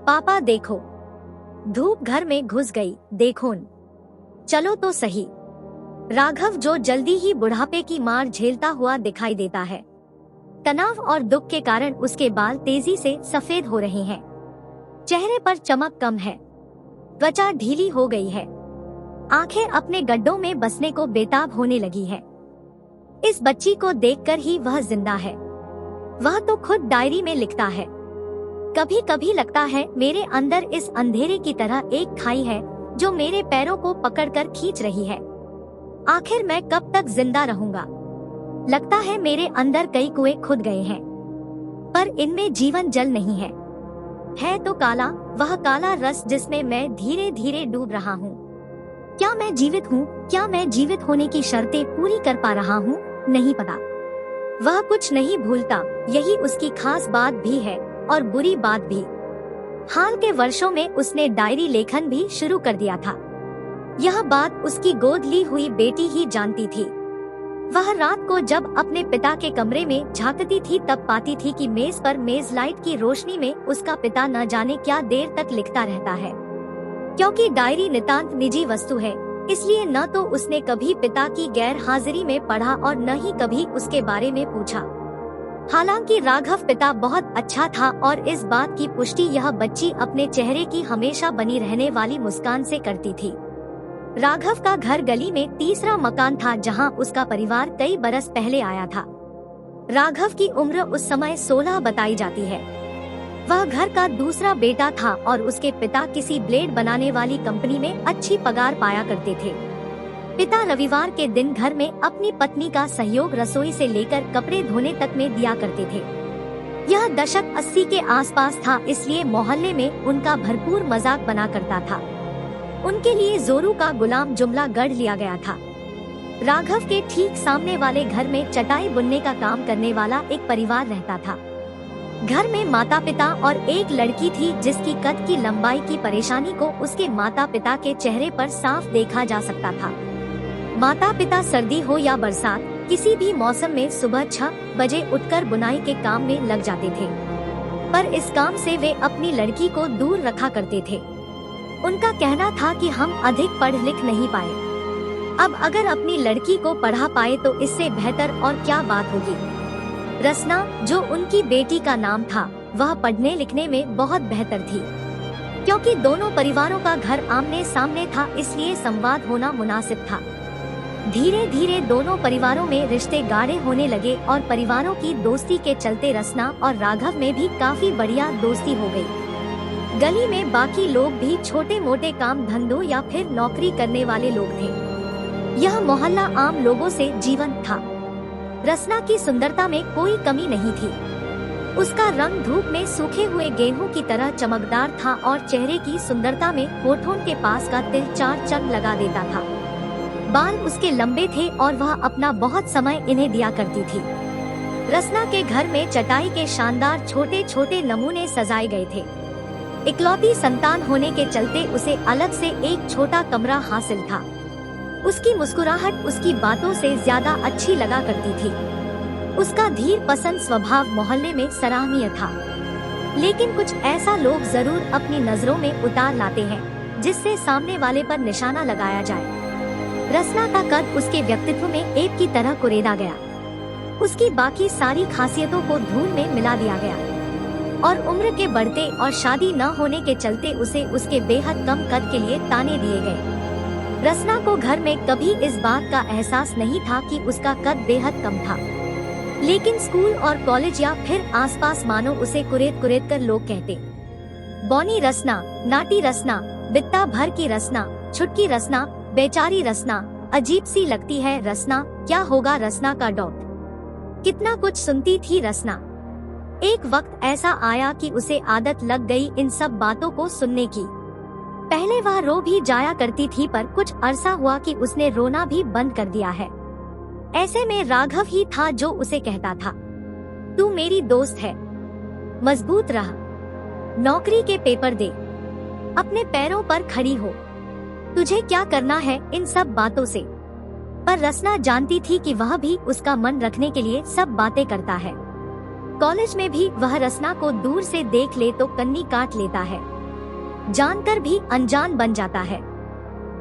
पापा देखो, धूप घर में घुस गई, देखो न। चलो तो सही। राघव जो जल्दी ही बुढ़ापे की मार झेलता हुआ दिखाई देता है। तनाव और दुख के कारण उसके बाल तेजी से सफेद हो रहे हैं। चेहरे पर चमक कम है, त्वचा ढीली हो गई है, आंखें अपने गड्ढों में बसने को बेताब होने लगी है। इस बच्ची को देखकर ही वह जिंदा है। वह तो खुद डायरी में लिखता है, कभी कभी लगता है मेरे अंदर इस अंधेरे की तरह एक खाई है जो मेरे पैरों को पकड़कर खींच रही है। आखिर मैं कब तक जिंदा रहूंगा? लगता है मेरे अंदर कई कुएं खुद गए हैं, पर इनमें जीवन जल नहीं है। है तो काला, वह काला रस जिसमें मैं धीरे धीरे डूब रहा हूँ। क्या मैं जीवित हूँ? क्या मैं जीवित होने की शर्तें पूरी कर पा रहा हूँ? नहीं पता। वह कुछ नहीं भूलता, यही उसकी खास बात भी है और बुरी बात भी। हाल के वर्षों में उसने डायरी लेखन भी शुरू कर दिया था। यह बात उसकी गोद ली हुई बेटी ही जानती थी। वह रात को जब अपने पिता के कमरे में झांकती थी तब पाती थी कि मेज पर मेज लाइट की रोशनी में उसका पिता न जाने क्या देर तक लिखता रहता है। क्योंकि डायरी नितांत निजी वस्तु है, इसलिए न तो उसने कभी पिता की गैर हाजिरी में पढ़ा और न ही कभी उसके बारे में पूछा। हालांकि राघव पिता बहुत अच्छा था और इस बात की पुष्टि यह बच्ची अपने चेहरे की हमेशा बनी रहने वाली मुस्कान से करती थी। राघव का घर गली में तीसरा मकान था जहां उसका परिवार कई बरस पहले आया था। राघव की उम्र उस समय 16 बताई जाती है। वह घर का दूसरा बेटा था और उसके पिता किसी ब्लेड बनाने वाली कंपनी में अच्छी पगार पाया करते थे। पिता रविवार के दिन घर में अपनी पत्नी का सहयोग रसोई से लेकर कपड़े धोने तक में दिया करते थे। यह दशक 80 के आसपास था, इसलिए मोहल्ले में उनका भरपूर मजाक बना करता था। उनके लिए जोरू का गुलाम जुमला गढ़ लिया गया था। राघव के ठीक सामने वाले घर में चटाई बुनने का काम करने वाला एक परिवार रहता था। घर में माता पिता और एक लड़की थी जिसकी कद की लंबाई की परेशानी को उसके माता पिता के चेहरे पर साफ देखा जा सकता था। माता पिता सर्दी हो या बरसात, किसी भी मौसम में सुबह 6 बजे उठकर बुनाई के काम में लग जाते थे, पर इस काम से वे अपनी लड़की को दूर रखा करते थे। उनका कहना था कि हम अधिक पढ़ लिख नहीं पाए, अब अगर अपनी लड़की को पढ़ा पाए तो इससे बेहतर और क्या बात होगी। रसना, जो उनकी बेटी का नाम था, वह पढ़ने लिखने में बहुत बेहतर थी। क्योंकि दोनों परिवारों का घर आमने सामने था, इसलिए संवाद होना मुनासिब था। धीरे धीरे दोनों परिवारों में रिश्ते गाढ़े होने लगे और परिवारों की दोस्ती के चलते रसना और राघव में भी काफी बढ़िया दोस्ती हो गई। गली में बाकी लोग भी छोटे मोटे काम धंधों या फिर नौकरी करने वाले लोग थे। यह मोहल्ला आम लोगों से जीवंत था। रसना की सुंदरता में कोई कमी नहीं थी। उसका रंग धूप में सूखे हुए गेहूं की तरह चमकदार था और चेहरे की सुंदरता में होठों के पास का तिल 4 चंद लगा देता था। बाल उसके लंबे थे और वह अपना बहुत समय इन्हें दिया करती थी। रसना के घर में चटाई के शानदार छोटे छोटे नमूने सजाए गए थे। इकलौती संतान होने के चलते उसे अलग से एक छोटा कमरा हासिल था। उसकी मुस्कुराहट उसकी बातों से ज्यादा अच्छी लगा करती थी। उसका धीर पसंद स्वभाव मोहल्ले में सराहनीय था। लेकिन कुछ ऐसा लोग जरूर अपनी नजरों में उतार लाते हैं जिससे सामने वाले पर निशाना लगाया जाए। रसना का कद उसके व्यक्तित्व में एक की तरह कुरेदा गया। उसकी बाकी सारी खासियतों को धूल में मिला दिया गया और उम्र के बढ़ते और शादी न होने के चलते उसे उसके बेहद कम कद के लिए ताने दिए गए। रसना को घर में कभी इस बात का एहसास नहीं था कि उसका कद बेहद कम था, लेकिन स्कूल और कॉलेज या फिर आसपास मानो उसे कुरेद कुरेद कर लोग कहते, बौनी रसना, नाटी रसना, बित्ता भर की रसना, छुटकी रसना, बेचारी रसना, अजीब सी लगती है रसना, क्या होगा रसना का डॉट। कितना कुछ सुनती थी रसना। एक वक्त ऐसा आया कि उसे आदत लग गई इन सब बातों को सुनने की। पहले वह रो भी जाया करती थी, पर कुछ अरसा हुआ कि उसने रोना भी बंद कर दिया है। ऐसे में राघव ही था जो उसे कहता था, तू मेरी दोस्त है, मजबूत रह, नौकरी के पेपर दे, अपने पैरों पर खड़ी हो, तुझे क्या करना है इन सब बातों से। पर रसना जानती थी कि वह भी उसका मन रखने के लिए सब बातें करता है। कॉलेज में भी वह रसना को दूर से देख ले तो कन्नी काट लेता है। जानकर भी अनजान बन जाता है।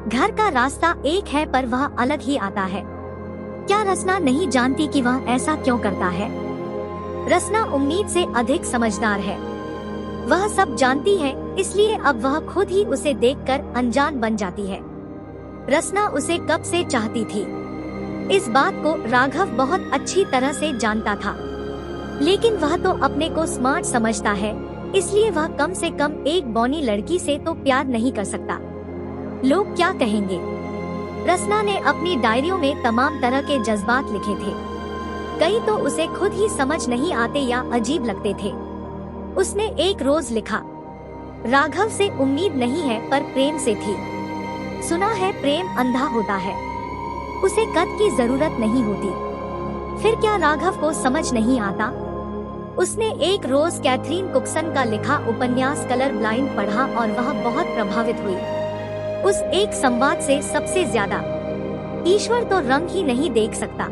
घर का रास्ता एक है पर वह अलग ही आता है। क्या रसना नहीं जानती कि वह ऐसा क्यों करता है? रसना उम्मीद से अधिक समझदार है। वह सब जानती है, इसलिए अब वह खुद ही उसे देखकर अनजान बन जाती है। रसना उसे कब से चाहती थी, इस बात को राघव बहुत अच्छी तरह से जानता था, लेकिन वह तो अपने को स्मार्ट समझता है, इसलिए वह कम से कम एक बौनी लड़की से तो प्यार नहीं कर सकता। लोग क्या कहेंगे? रसना ने अपनी डायरियों में तमाम तरह के जज्बात लिखे थे। कई तो उसे खुद ही समझ नहीं आते या अजीब लगते थे। उसने एक रोज लिखा, राघव से उम्मीद नहीं है पर प्रेम से थी। सुना है प्रेम अंधा होता है, उसे कद की जरूरत नहीं होती। फिर क्या राघव को समझ नहीं आता? उसने एक रोज कैथरीन कुक्सन का लिखा उपन्यास कलर ब्लाइंड पढ़ा और वह बहुत प्रभावित हुई। उस एक संवाद से सबसे ज्यादा। ईश्वर तो रंग ही नहीं देख सकता,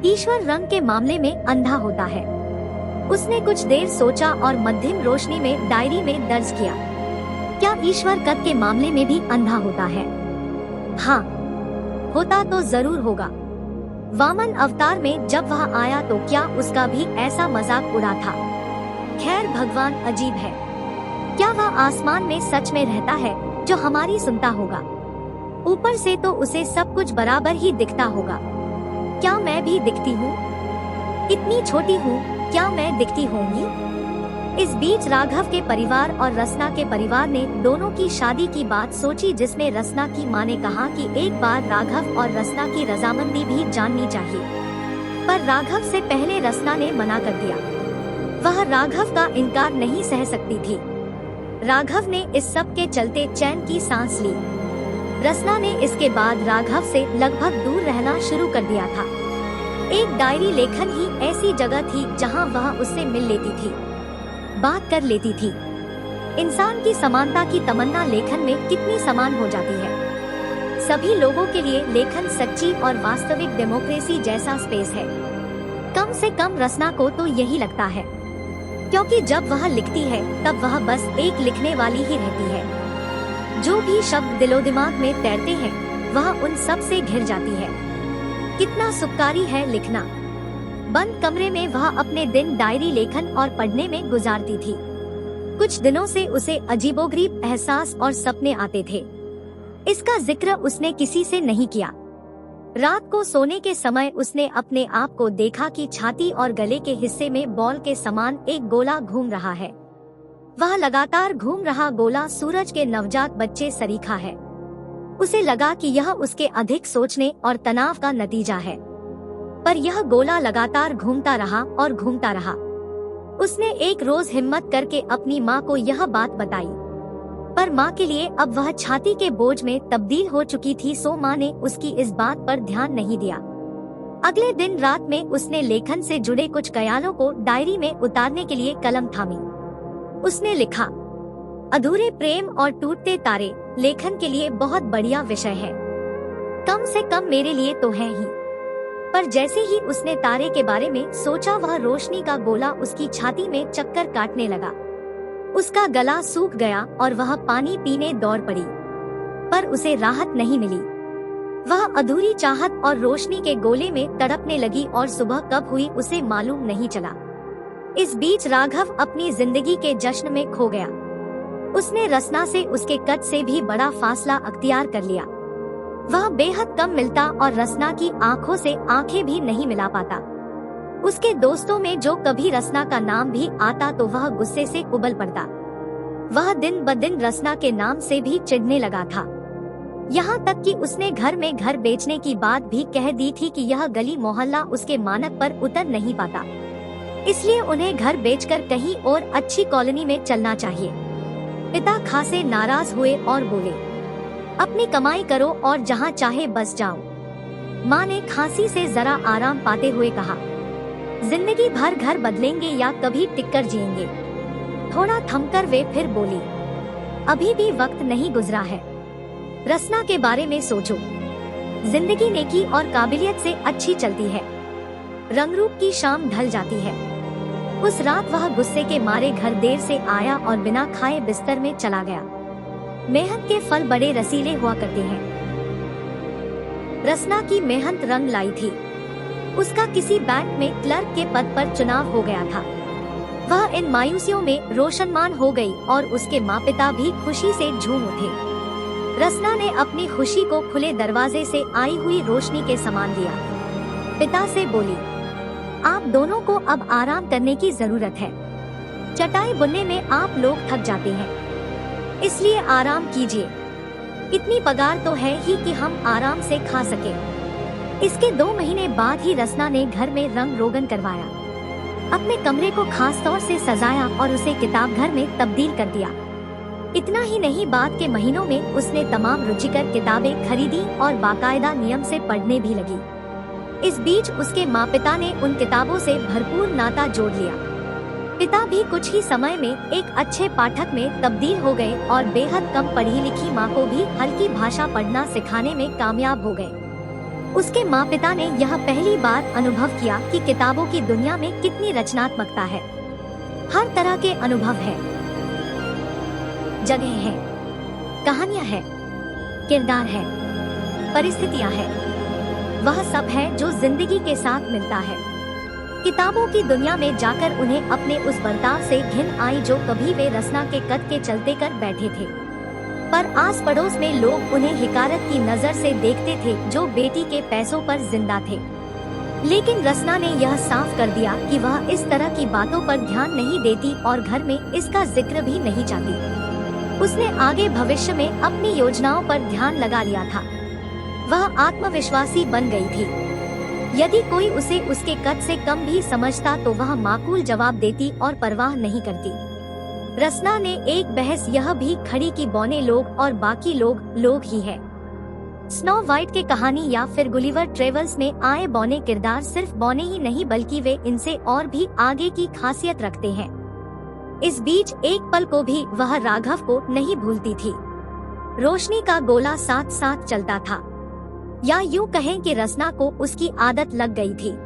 ईश्वर रंग के मामले में अंधा होता है। उसने कुछ देर सोचा और मध्यम रोशनी में डायरी में दर्ज किया, क्या ईश्वर कद के मामले में भी अंधा होता है? हाँ, होता तो जरूर होगा। वामन अवतार में जब वह आया तो क्या उसका भी ऐसा मजाक उड़ा था? खैर, भगवान अजीब है। क्या वह आसमान में सच में रहता है जो हमारी सुनता होगा? ऊपर से तो उसे सब कुछ बराबर ही दिखता होगा। क्या मैं भी दिखती हूँ? इतनी छोटी हूँ, क्या मैं दिखती होंगी? इस बीच राघव के परिवार और रसना के परिवार ने दोनों की शादी की बात सोची, जिसमें रसना की मां ने कहा कि एक बार राघव और रसना की रजामंदी भी जाननी चाहिए, पर राघव से पहले रसना ने मना कर दिया। वह राघव का इनकार नहीं सह सकती थी। राघव ने इस सब के चलते चैन की सांस ली। रसना ने इसके बाद राघव से लगभग दूर रहना शुरू कर दिया था। एक डायरी लेखन ही ऐसी जगह थी जहां वह उससे मिल लेती थी, बात कर लेती थी। इंसान की समानता की तमन्ना लेखन में कितनी समान हो जाती है। सभी लोगों के लिए लेखन सच्ची और वास्तविक डेमोक्रेसी जैसा स्पेस है। कम से कम रसना को तो यही लगता है, क्योंकि जब वह लिखती है तब वह बस एक लिखने वाली ही रहती है। जो भी शब्द दिलो दिमाग में तैरते हैं वह उन सब से घिर जाती है। कितना सुखकारी है लिखना। बंद कमरे में वह अपने दिन डायरी लेखन और पढ़ने में गुजारती थी। कुछ दिनों से उसे अजीबोगरीब एहसास और सपने आते थे। इसका जिक्र उसने किसी से नहीं किया। रात को सोने के समय उसने अपने आप को देखा कि छाती और गले के हिस्से में बॉल के समान एक गोला घूम रहा है। वह लगातार घूम रहा गोला सूरज के नवजात बच्चे सरीखा है। उसे लगा कि यह उसके अधिक सोचने और तनाव का नतीजा है, पर यह गोला लगातार घूमता रहा और घूमता रहा। उसने एक रोज हिम्मत करके अपनी माँ को यह बात बताई, पर माँ के लिए अब वह छाती के बोझ में तब्दील हो चुकी थी, सो माँ ने उसकी इस बात पर ध्यान नहीं दिया। अगले दिन रात में उसने लेखन से जुड़े कुछ ख्यालों को डायरी में उतारने के लिए कलम थामी। उसने लिखा, अधूरे प्रेम और टूटते तारे लेखन के लिए बहुत बढ़िया विषय है, कम से कम मेरे लिए तो है ही। पर जैसे ही उसने तारे के बारे में सोचा, वह रोशनी का गोला उसकी छाती में चक्कर काटने लगा। उसका गला सूख गया और वह पानी पीने दौड़ पड़ी, पर उसे राहत नहीं मिली। वह अधूरी चाहत और रोशनी के गोले में तड़पने लगी और सुबह कब हुई उसे मालूम नहीं चला। इस बीच राघव अपनी जिंदगी के जश्न में खो गया। उसने रसना से उसके कद से भी बड़ा फासला अख्तियार कर लिया। वह बेहद कम मिलता और रसना की आंखों से आंखें भी नहीं मिला पाता। उसके दोस्तों में जो कभी रसना का नाम भी आता तो वह गुस्से से उबल पड़ता। वह दिन ब दिन रसना के नाम से भी चिढ़ने लगा था। यहाँ तक कि उसने घर में घर बेचने की बात भी कह दी थी कि यह गली मोहल्ला उसके मानक पर उतर नहीं पाता, इसलिए उन्हें घर बेचकर कहीं और अच्छी कॉलोनी में चलना चाहिए। पिता खासे नाराज हुए और बोले, अपनी कमाई करो और जहाँ चाहे बस जाओ। माँ ने खांसी से जरा आराम पाते हुए कहा, जिंदगी भर घर बदलेंगे या कभी टिककर जिएंगे। थोड़ा थमकर वे फिर बोली, अभी भी वक्त नहीं गुजरा है, रसना के बारे में सोचो। जिंदगी नेकी और काबिलियत से अच्छी चलती है, रंगरूप की शाम ढल जाती है। उस रात वह गुस्से के मारे घर देर से आया और बिना खाए बिस्तर में चला गया। मेहनत के फल बड़े रसीले हुआ करते हैं। रसना की मेहनत रंग लाई थी। उसका किसी बैंक में क्लर्क के पद पर चुनाव हो गया था। वह इन मायूसियों में रोशनमान हो गई और उसके माँ पिता भी खुशी से झूम उठे। रसना ने अपनी खुशी को खुले दरवाजे से आई हुई रोशनी के समान लिया। पिता से बोली, आप दोनों को अब आराम करने की जरूरत है। चटाई बुनने में आप लोग थक जाते हैं, इसलिए आराम कीजिए। इतनी पगार तो है ही कि हम आराम से खा सके। इसके 2 महीने बाद ही रसना ने घर में रंग रोगन करवाया, अपने कमरे को खास तौर से सजाया और उसे किताब घर में तब्दील कर दिया। इतना ही नहीं, बाद के महीनों में उसने तमाम रुचिकर किताबें खरीदी और बाकायदा नियम से पढ़ने भी लगी। इस बीच उसके माँ पिता ने उन किताबों से भरपूर नाता जोड़ लिया। पिता भी कुछ ही समय में एक अच्छे पाठक में तब्दील हो गए और बेहद कम पढ़ी लिखी माँ को भी हल्की भाषा पढ़ना सिखाने में कामयाब हो गए। उसके माँ पिता ने यह पहली बार अनुभव किया कि किताबों की दुनिया में कितनी रचनात्मकता है। हर तरह के अनुभव है, जगह है, कहानियां है, किरदार है, परिस्थितियां है, वह सब है जो जिंदगी के साथ मिलता है। किताबों की दुनिया में जाकर उन्हें अपने उस बर्ताव से घिन आई जो कभी वे रसना के कद के चलते कर बैठे थे। पर आस पड़ोस में लोग उन्हें हिकारत की नजर से देखते थे जो बेटी के पैसों पर जिंदा थे। लेकिन रसना ने यह साफ कर दिया कि वह इस तरह की बातों पर ध्यान नहीं देती और घर में इसका जिक्र भी नहीं चाहती। उसने आगे भविष्य में अपनी योजनाओं पर ध्यान लगा लिया था। वह आत्मविश्वासी बन गई थी। यदि कोई उसे उसके कद से कम भी समझता तो वह माकूल जवाब देती और परवाह नहीं करती। रसना ने एक बहस यह भी खड़ी कि बौने लोग और बाकी लोग ही है। स्नो वाइट के कहानी या फिर गुलिवर ट्रेवल्स में आए बौने किरदार सिर्फ बौने ही नहीं बल्कि वे इनसे और भी आगे की खासियत रखते हैं। इस बीच एक पल को भी वह राघव को नहीं भूलती थी। रोशनी का गोला साथ साथ चलता था, या यूं कहें कि रसना को उसकी आदत लग गई थी।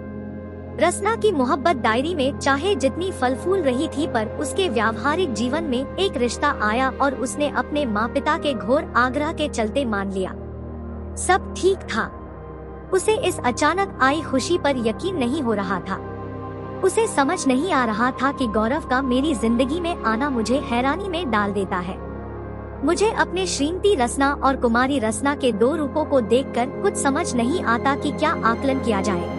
रसना की मोहब्बत डायरी में चाहे जितनी फल फूल रही थी पर उसके व्यावहारिक जीवन में एक रिश्ता आया और उसने अपने माँ पिता के घोर आग्रह के चलते मान लिया। सब ठीक था। उसे इस अचानक आई खुशी पर यकीन नहीं हो रहा था। उसे समझ नहीं आ रहा था कि गौरव का मेरी जिंदगी में आना मुझे हैरानी में डाल देता है। मुझे अपने श्रीमती रसना और कुमारी रसना के 2 रूपों को देखकर कुछ समझ नहीं आता कि क्या आकलन किया जाए।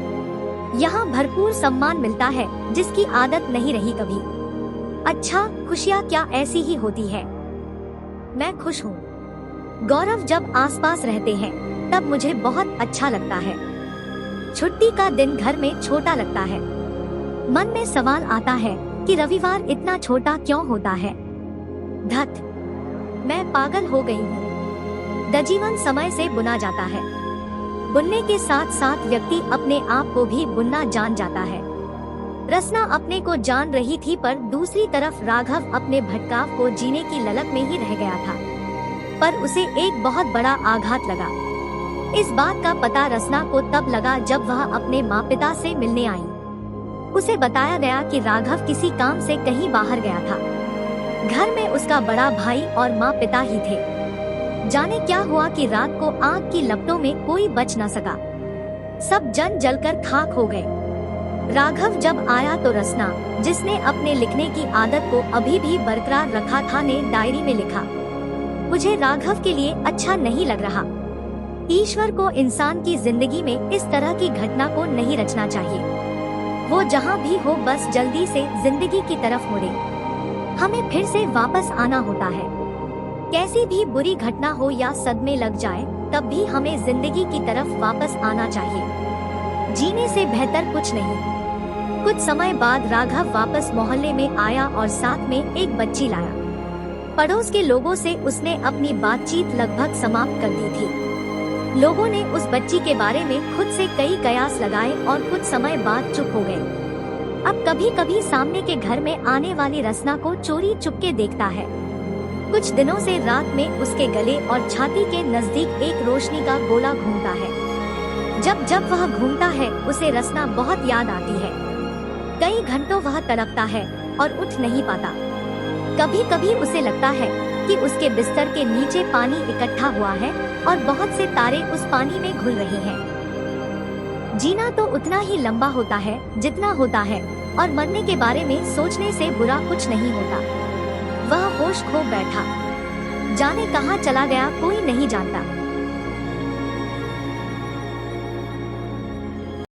यहाँ भरपूर सम्मान मिलता है जिसकी आदत नहीं रही कभी। अच्छा, खुशियाँ क्या ऐसी ही होती है? मैं खुश हूँ। गौरव जब आसपास रहते हैं तब मुझे बहुत अच्छा लगता है। छुट्टी का दिन घर में छोटा लगता है। मन में सवाल आता है कि रविवार इतना छोटा क्यों होता है। धत, मैं पागल हो गई हूँ। दजीवन समय से बुना जाता है। बुनने के साथ साथ व्यक्ति अपने आप को भी बुनना जान जाता है। रसना अपने को जान रही थी पर दूसरी तरफ राघव अपने भटकाव को जीने की ललक में ही रह गया था। पर उसे एक बहुत बड़ा आघात लगा। इस बात का पता रसना को तब लगा जब वह अपने माँ पिता से मिलने आई। उसे बताया गया कि राघव किसी काम से कहीं बाहर गया था। घर में उसका बड़ा भाई और माँ पिता ही थे। जाने क्या हुआ कि रात को आग की लपटों में कोई बच न सका। सब जन जलकर खाक हो गए। राघव जब आया तो रसना, जिसने अपने लिखने की आदत को अभी भी बरकरार रखा था, ने डायरी में लिखा, मुझे राघव के लिए अच्छा नहीं लग रहा। ईश्वर को इंसान की जिंदगी में इस तरह की घटना को नहीं रचना चाहिए। वो जहाँ भी हो बस जल्दी से जिंदगी की तरफ मुड़े। हमें फिर से वापस आना होता है। कैसी भी बुरी घटना हो या सदमे लग जाए तब भी हमें जिंदगी की तरफ वापस आना चाहिए। जीने से बेहतर कुछ नहीं। कुछ समय बाद राघव वापस मोहल्ले में आया और साथ में एक बच्ची लाया। पड़ोस के लोगों से उसने अपनी बातचीत लगभग समाप्त कर दी थी। लोगों ने उस बच्ची के बारे में खुद से कई कयास लगाए और कुछ समय बाद चुप हो गए। अब कभी कभी सामने के घर में आने वाली रसना को चोरी चुपके देखता है। कुछ दिनों से रात में उसके गले और छाती के नजदीक एक रोशनी का गोला घूमता है। जब जब वह घूमता है उसे रसना बहुत याद आती है। कई घंटों वह तड़पता है और उठ नहीं पाता। कभी कभी उसे लगता है कि उसके बिस्तर के नीचे पानी इकट्ठा हुआ है और बहुत से तारे उस पानी में घुल रहे हैं। जीना तो उतना ही लंबा होता है जितना होता है, और मरने के बारे में सोचने से बुरा कुछ नहीं होता। वह होश खो बैठा, जाने कहाँ चला गया कोई नहीं जानता।